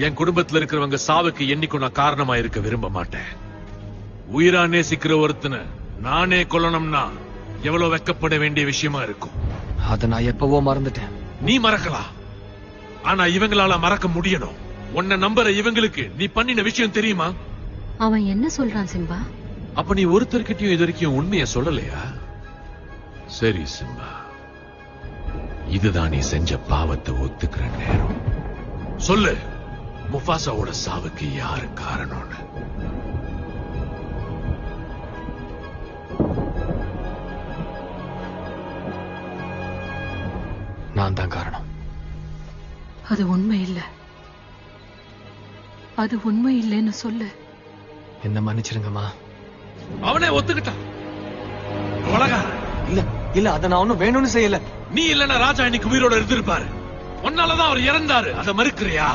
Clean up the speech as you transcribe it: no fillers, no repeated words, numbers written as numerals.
என் குடும்பத்துல இருக்கிறவங்க சாவுக்கு என்னைக்கும் நான் காரணமா இருக்க விரும்ப மாட்டேன். உயிரா நேசிக்கிற ஒருத்தனை நானே கொல்லணும்னா எவ்வளவு வெக்கப்பட வேண்டிய விஷயமா இருக்கும். அத நான் எப்பவோ மறந்துட்டேன். நீ மறக்கலாம், ஆனா இவங்களால மறக்க முடியணும். உன்னை நம்புற இவங்களுக்கு நீ பண்ணின விஷயம் தெரியுமா? அவன் என்ன சொல்றான் சிம்பா? அப்ப நீ ஒருத்தர்கிட்டயும் இது வரைக்கும் உண்மைய சொல்லலையா? சரி சிம்பா, இதுதான் நீ செஞ்ச பாவத்தை ஒத்துக்கிற நேரம். சொல்லு, முஃபாசாவோட சாவுக்கு யாரு காரணம்னு? நான் தான் காரணம். அது உண்மை இல்ல. அது உண்மை இல்லைன்னு சொல்லு. என்ன மன்னிச்சிருங்கம்மா. அவனே ஒத்துக்கிட்டான். கொலைகாரன். இல்ல இல்ல, அத நான் ஒண்ணும் வேணும்னு செய்யல. நீ இல்லன்னா ராஜா இன்னைக்கு உயிரோட இருந்திருப்பாரு. உன்னாலதான் அவர் இறந்தாரு. அதை மறுக்கிறியா?